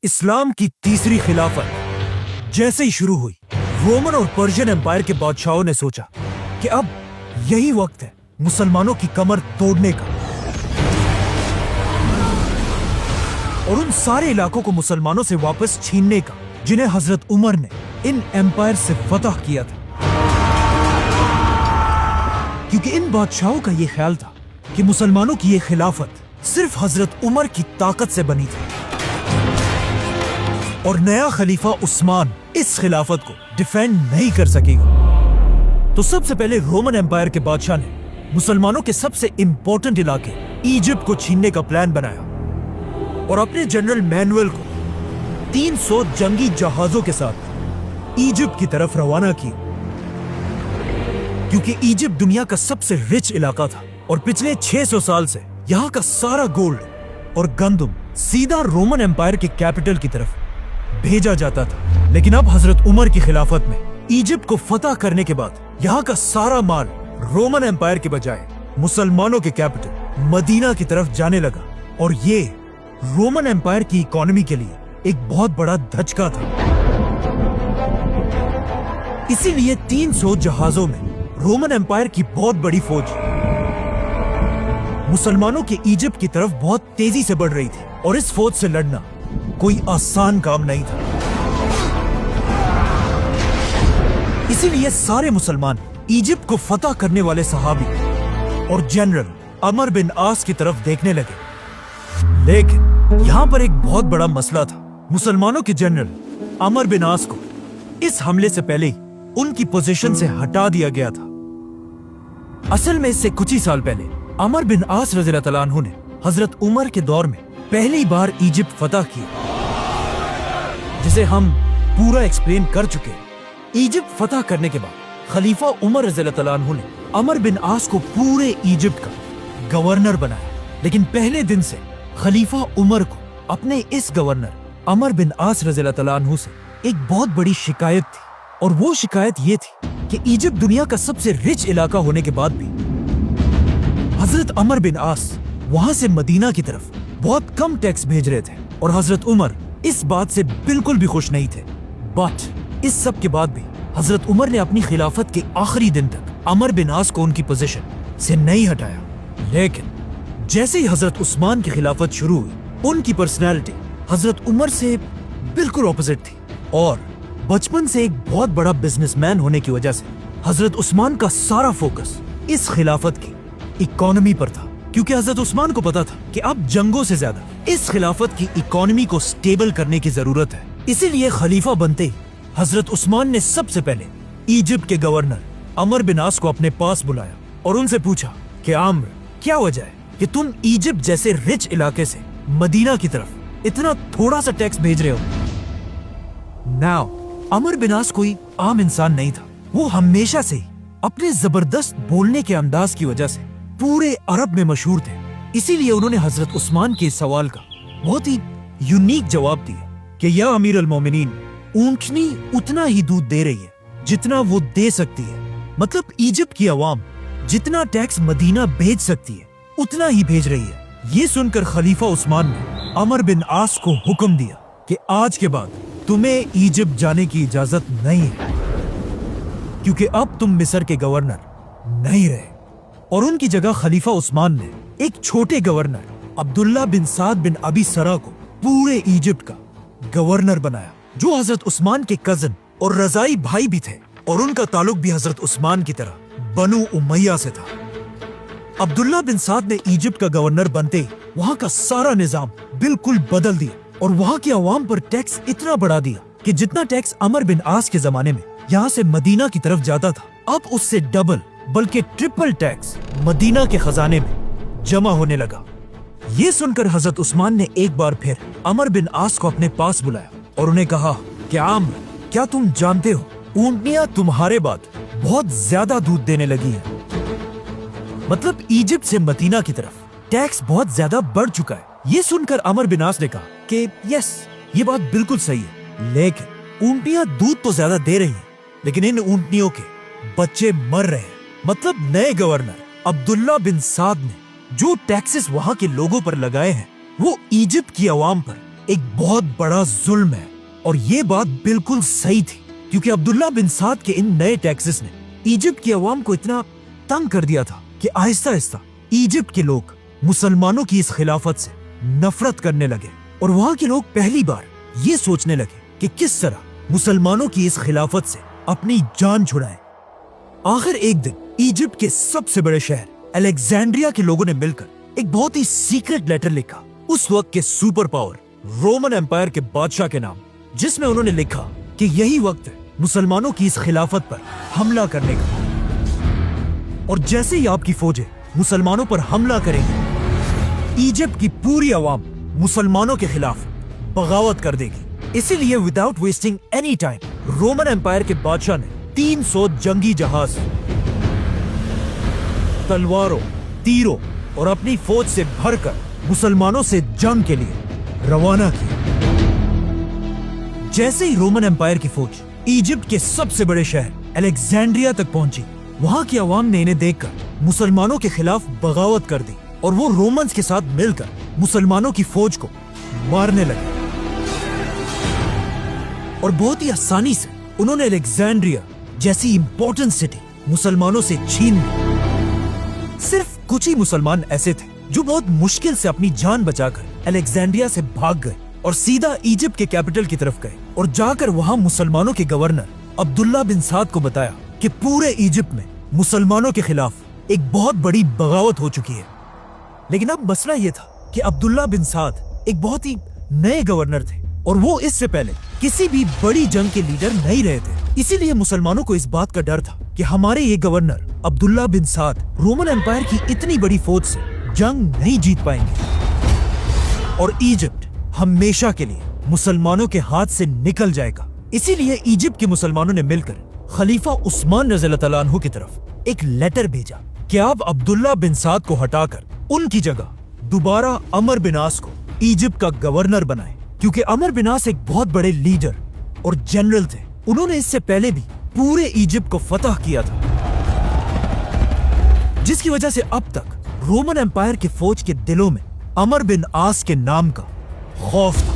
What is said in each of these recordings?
اسلام کی تیسری خلافت جیسے ہی شروع ہوئی، رومن اور پرشین امپائر کے بادشاہوں نے سوچا کہ اب یہی وقت ہے مسلمانوں کی کمر توڑنے کا اور ان سارے علاقوں کو مسلمانوں سے واپس چھیننے کا جنہیں حضرت عمر نے ان امپائر سے فتح کیا تھا، کیونکہ ان بادشاہوں کا یہ خیال تھا کہ مسلمانوں کی یہ خلافت صرف حضرت عمر کی طاقت سے بنی تھی اور نیا خلیفہ عثمان اس خلافت کو ڈیفینڈ نہیں کر سکے گا۔ تو سب سے پہلے رومن امپائر کے بادشاہ نے مسلمانوں کے سب سے امپورٹنٹ علاقے ایجپٹ کو چھیننے کا پلان بنایا اور اپنے جنرل مینوئل کو 300 جنگی جہازوں کے ساتھ ایجپٹ کی طرف روانہ کیا، کیونکہ ایجپٹ دنیا کا سب سے رچ علاقہ تھا اور پچھلے 600 سال سے یہاں کا سارا گولڈ اور گندم سیدھا رومن امپائر کے کیپٹل کی طرف بھیجا جاتا تھا۔ لیکن اب حضرت عمر کی خلافت میں ایجپٹ کو فتح کرنے کے بعد یہاں کا سارا مال رومن امپائر کے بجائے مسلمانوں کے کیپٹل مدینہ کی طرف جانے لگا اور یہ رومن امپائر کی اکانومی کے لیے ایک بہت بڑا دھچکا تھا۔ اسی لیے 300 جہازوں میں رومن امپائر کی بہت بڑی فوج مسلمانوں کے ایجپٹ کی طرف بہت تیزی سے بڑھ رہی تھی اور اس فوج سے لڑنا کوئی آسان کام نہیں تھا۔ اسی لیے سارے مسلمان ایجپٹ کو فتح کرنے والے صحابی اور جنرل عمر بن عاص کی طرف دیکھنے لگے، لیکن یہاں پر ایک بہت بڑا مسئلہ تھا۔ مسلمانوں کے جنرل عمر بن عاص کو اس حملے سے پہلے ہی ان کی پوزیشن سے ہٹا دیا گیا تھا۔ اصل میں اس سے کچھ ہی سال پہلے عمر بن عاص رضی اللہ تعالیٰ عنہ نے حضرت عمر کے دور میں پہلی بار ایجپٹ فتح کی، جسے ہم پورا ایکسپلین کر چکے۔ ایجپٹ فتح کرنے کے بعد خلیفہ عمر رضی اللہ تعالیٰ عنہ نے عمر بن عاص کو پورے ایجپٹ کا گورنر بنایا، لیکن پہلے دن سے خلیفہ عمر کو اپنے اس گورنر عمر بن عاص رضی اللہ تعالیٰ عنہ سے ایک بہت بڑی شکایت تھی، اور وہ شکایت یہ تھی کہ ایجپٹ دنیا کا سب سے رچ علاقہ ہونے کے بعد بھی حضرت عمر بن عاص وہاں سے مدینہ کی طرف بہت کم ٹیکس بھیج رہے تھے، اور حضرت عمر اس بات سے بالکل بھی خوش نہیں تھے۔ بٹ اس سب کے بعد بھی حضرت عمر نے اپنی خلافت کے آخری دن تک عمر بن عاص کو ان کی پوزیشن سے نہیں ہٹایا۔ لیکن جیسے ہی حضرت عثمان کی خلافت شروع ہوئی، ان کی پرسنالٹی حضرت عمر سے بالکل اپوزٹ تھی، اور بچپن سے ایک بہت بڑا بزنس مین ہونے کی وجہ سے حضرت عثمان کا سارا فوکس اس خلافت کی اکانومی پر تھا، کیونکہ حضرت عثمان کو پتا تھا کہ اب جنگوں سے زیادہ اس خلافت کی اکانومی کو سٹیبل کرنے کی ضرورت ہے۔ اسی لیے خلیفہ بنتے ہی حضرت عثمان نے سب سے پہلے ایجپٹ کے گورنر عمر بن عاص کو اپنے پاس بلایا اور ان سے پوچھا کہ عمر، کیا وجہ ہے کہ تم ایجپٹ جیسے رچ علاقے سے مدینہ کی طرف اتنا تھوڑا سا ٹیکس بھیج رہے ہو؟ ناؤ عمر بن عاص کوئی عام انسان نہیں تھا، وہ ہمیشہ سے ہی اپنے زبردست بولنے کے انداز کی وجہ سے پورے عرب میں مشہور تھے۔ اسی لیے انہوں نے حضرت عثمان کے سوال کا بہت ہی یونیک جواب دیا کہ یا امیر المومنین، اونٹنی اتنا ہی دودھ دے رہی ہے جتنا وہ دے سکتی ہے، مطلب ایجپٹ کی عوام جتنا ٹیکس مدینہ بھیج سکتی ہے اتنا ہی بھیج رہی ہے۔ یہ سن کر خلیفہ عثمان نے عمر بن عاص کو حکم دیا کہ آج کے بعد تمہیں ایجپٹ جانے کی اجازت نہیں ہے، کیونکہ اب تم مصر کے گورنر نہیں رہے، اور ان کی جگہ خلیفہ عثمان نے ایک چھوٹے گورنر عبداللہ بن سعد بن ابی سرا کو پورے ایجپٹ کا گورنر بنایا، جو حضرت عثمان کے کزن اور رضائی بھائی بھی تھے، اور ان کا تعلق بھی حضرت عثمان کی طرح بنو امیہ سے تھا۔ عبداللہ بن سعد نے ایجپٹ کا گورنر بنتے ہی وہاں کا سارا نظام بالکل بدل دیا اور وہاں کی عوام پر ٹیکس اتنا بڑھا دیا کہ جتنا ٹیکس عمر بن عاص کے زمانے میں یہاں سے مدینہ کی طرف جاتا تھا، اب اس سے ڈبل بلکہ ٹرپل ٹیکس مدینہ کے خزانے میں جمع ہونے لگا۔ یہ سن کر حضرت عثمان نے ایک بار پھر عمر بن عاص کو اپنے پاس بلایا اور انہیں کہا کہ عمر، کیا تم جانتے ہو اونٹنیاں تمہارے بعد بہت زیادہ دودھ دینے لگی ہیں؟ مطلب ایجپٹ سے مدینہ کی طرف ٹیکس بہت زیادہ بڑھ چکا ہے۔ یہ سن کر عمر بن عاص نے کہا کہ یس، یہ بات بالکل صحیح ہے، لیکن اونٹنیاں دودھ تو زیادہ دے رہی ہیں، لیکن ان اونٹنیوں کے بچے مر رہے ہیں۔ مطلب نئے گورنر عبداللہ بن سعد نے جو ٹیکسز وہاں کے لوگوں پر لگائے ہیں، وہ ایجپٹ کی عوام پر ایک بہت بڑا ظلم ہے، اور یہ بات بالکل صحیح تھی، کیونکہ عبداللہ بن سعد کے ان نئے ٹیکسز نے ایجپٹ کی عوام کو اتنا تنگ کر دیا تھا کہ آہستہ آہستہ ایجپٹ کے لوگ مسلمانوں کی اس خلافت سے نفرت کرنے لگے، اور وہاں کے لوگ پہلی بار یہ سوچنے لگے کہ کس طرح مسلمانوں کی اس خلافت سے اپنی جان چھڑائیں۔ آخر ایک دن ایجپٹ کے سب سے بڑے شہر الیگزینڈریا کے لوگوں نے مل کر ایک بہت ہی سیکرٹ لیٹر لکھا اس وقت کے سپر پاور رومن امپائر کے بادشاہ کے نام، جس میں انہوں نے لکھا کہ یہی وقت ہے مسلمانوں کی اس خلافت پر حملہ کرنے کا، اور جیسے ہی آپ کی فوجیں مسلمانوں پر حملہ کریں گی، ایجپٹ کی پوری عوام مسلمانوں کے خلاف بغاوت کر دے گی۔ اسی لیے without wasting any time Roman empire کے بادشاہ نے 300 جنگی جہاز، تلواروں، تیروں اور اپنی فوج سے بھر کر مسلمانوں سے جنگ کے لیے روانہ کیا۔ جیسے ہی رومن امپائر کی فوج ایجپٹ کے سب سے بڑے شہر الیگزینڈریا تک پہنچی، وہاں کی عوام نے انہیں دیکھ کر مسلمانوں کے خلاف بغاوت کر دی، اور وہ رومنز کے ساتھ مل کر مسلمانوں کی فوج کو مارنے لگے، اور بہت ہی آسانی سے انہوں نے الیگزینڈریا جیسی امپورٹنٹ سٹی مسلمانوں سے چھین لی۔ صرف کچھ ہی مسلمان ایسے تھے جو بہت مشکل سے اپنی جان بچا کر الیگزینڈریا سے بھاگ گئے اور سیدھا ایجپٹ کے کیپٹل کی طرف گئے، اور جا کر وہاں مسلمانوں کے گورنر عبداللہ بن سعد کو بتایا کہ پورے ایجپٹ میں مسلمانوں کے خلاف ایک بہت بڑی بغاوت ہو چکی ہے۔ لیکن اب مسئلہ یہ تھا کہ عبداللہ بن سعد ایک بہت ہی نئے گورنر تھے، اور وہ اس سے پہلے کسی بھی بڑی جنگ کے لیڈر نہیں رہے تھے۔ اسی لیے مسلمانوں کو اس بات کا ڈر تھا کہ ہمارے یہ گورنر عبداللہ بن سعد رومن امپائر کی اتنی بڑی فوج سے جنگ نہیں جیت پائیں گے، اور ایجپٹ ہمیشہ کے لیے مسلمانوں کے ہاتھ سے نکل جائے گا۔ اسی لیے ایجپٹ کے مسلمانوں نے مل کر خلیفہ عثمان رضی اللہ تعالیٰ عنہ کی طرف ایک لیٹر بھیجا کہ آپ عبداللہ بن سعد کو ہٹا کر ان کی جگہ دوبارہ عمر بن عاص کو ایجپٹ کا گورنر بنائیں، کیونکہ عمر بن عاص ایک بہت بڑے لیڈر اور جنرل تھے۔ انہوں نے اس سے پہلے بھی پورے ایجپٹ کو فتح کیا تھا، جس کی وجہ سے اب تک رومن امپائر کی فوج کے دلوں میں عمر بن عاص کے نام کا خوف تھا۔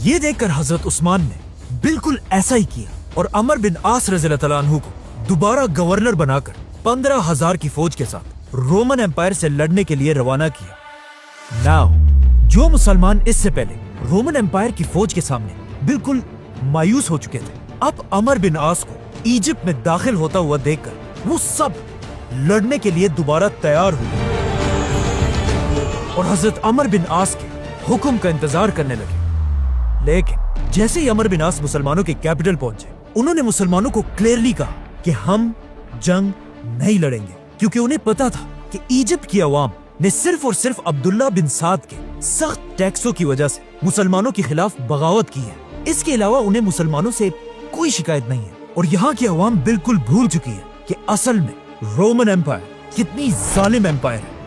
یہ دیکھ کر حضرت عثمان نے بالکل ایسا ہی کیا، اور عمر بن عاص رضی اللہ تعالیٰ عنہ کو دوبارہ گورنر بنا کر 15,000 کی فوج کے ساتھ رومن امپائر سے لڑنے کے لیے روانہ کیا۔ ناؤ جو مسلمان اس سے پہلے رومن امپائر کی فوج کے سامنے بالکل مایوس ہو چکے تھے، اب عمر بن عاص کو ایجپٹ میں داخل ہوتا ہوا دیکھ کر وہ سب لڑنے کے لیے دوبارہ تیار ہوئے، اور حضرت عمر بن عاص کے حکم کا انتظار کرنے لگے۔ لیکن جیسے ہی عمر بن عاص مسلمانوں کے کیپٹل پہنچے، انہوں نے مسلمانوں کو کلیئرلی کہا کہ ہم جنگ نہیں لڑیں گے، کیونکہ انہیں پتا تھا کہ ایجپٹ کی عوام نے صرف اور صرف عبداللہ بن سعد کے سخت ٹیکسوں کی وجہ سے مسلمانوں کے خلاف بغاوت کی ہے۔ اس کے علاوہ انہیں مسلمانوں سے کوئی شکایت نہیں ہے، اور یہاں کی عوام بالکل بھول چکی ہے کہ اصل میں رومن امپائر کتنی ظالم امپائر ہے۔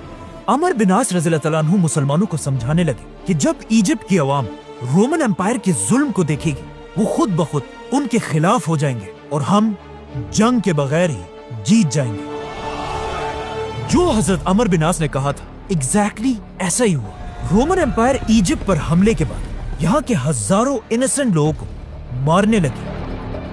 عمر بن عاص رضی اللہ تعالیٰ عنہ مسلمانوں کو سمجھانے لگے کہ جب ایجپٹ کی عوام رومن امپائر کے ظلم کو دیکھے گی، وہ خود بخود ان کے خلاف ہو جائیں گے، اور ہم جنگ کے بغیر ہی جیت جائیں گے۔ جو حضرت عمر بن عاص نے کہا تھا ایگزیکٹلی ایسا ہی ہوا۔ رومن امپائر ایجپٹ پر حملے کے بعد یہاں کے ہزاروں انسنٹ لوگوں کو مارنے لگی،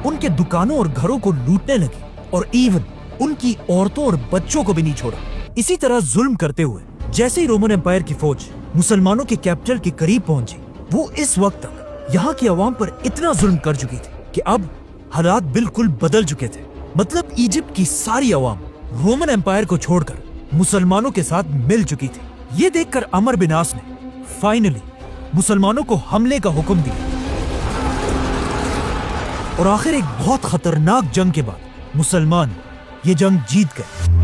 ان کے دکانوں اور گھروں کو لوٹنے لگی، اور ایون ان کی عورتوں اور بچوں کو بھی نہیں چھوڑا۔ اسی طرح ظلم کرتے ہوئے جیسے ہی رومن امپائر کی فوج مسلمانوں کے کیپٹل کے قریب پہنچی، وہ اس وقت تک یہاں کی عوام پر اتنا ظلم کر چکی تھی کہ اب حالات بالکل بدل چکے تھے۔ مطلب ایجپٹ کی ساری عوام رومن امپائر کو چھوڑ کر مسلمانوں کے ساتھ مل چکی تھی۔ یہ دیکھ کر عمر بن عاص نے فائنلی مسلمانوں کو حملے کا حکم دیا، اور آخر ایک بہت خطرناک جنگ کے بعد مسلمان یہ جنگ جیت گئے،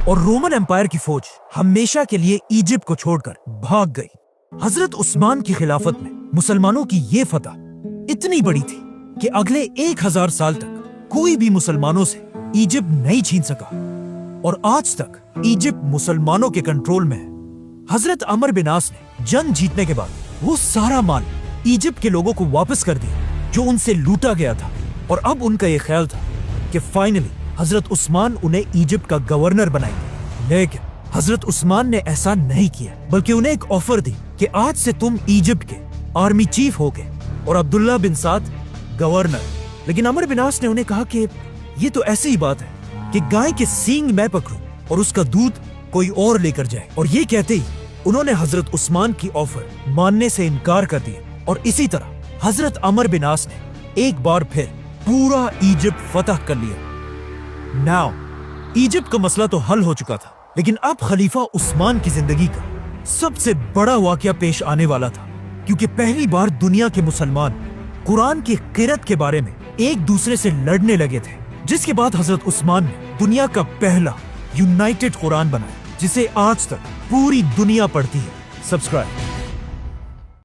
اور رومن امپائر کی فوج ہمیشہ کے لیے ایجپٹ کو چھوڑ کر بھاگ گئی۔ حضرت عثمان کی خلافت میں مسلمانوں کی یہ فتح اتنی بڑی تھی کہ اگلے 1000 سال تک کوئی بھی مسلمانوں سے ایجپٹ نہیں چھین سکا، اور آج تک ایجپٹ مسلمانوں کے کنٹرول میں ہے۔ حضرت عمر بن عاص نے جنگ جیتنے کے بعد وہ سارا مال ایجپٹ کے لوگوں کو واپس کر دیا جو ان سے لوٹا گیا تھا، اور اب ان کا یہ خیال تھا کہ فائنلی حضرت عثمان انہیں ایجپٹ کا گورنر بنائیں گے۔ لیکن حضرت عثمان نے ایسا نہیں کیا، بلکہ انہیں ایک آفر دی کہ آج سے تم ایجپٹ کے آرمی چیف ہو گئے اور عبداللہ بن سعد گورنر۔ لیکن عمر بن عاص نے انہیں کہا کہ یہ تو ایسی ہی بات ہے کہ گائے کے سینگ میں پکڑوں اور اس کا دودھ کوئی اور لے کر جائے، اور یہ کہتے ہی انہوں نے حضرت عثمان کی آفر ماننے سے انکار کر دیا، اور اسی طرح حضرت عمر بن عاص نے ایک بار پھر پورا ایجپٹ فتح کر لیا۔ ناؤ ایجپٹ کا مسئلہ تو حل ہو چکا تھا، لیکن اب خلیفہ عثمان کی زندگی کا سب سے بڑا واقعہ پیش آنے والا تھا، کیونکہ پہلی بار دنیا کے مسلمان قرآن کی قرأت کے بارے میں ایک دوسرے سے لڑنے لگے تھے، جس کے بعد حضرت عثمان نے دنیا کا پہلا یونائٹڈ قرآن بنایا، جسے آج تک پوری دنیا پڑھتی ہے۔ سبسکرائب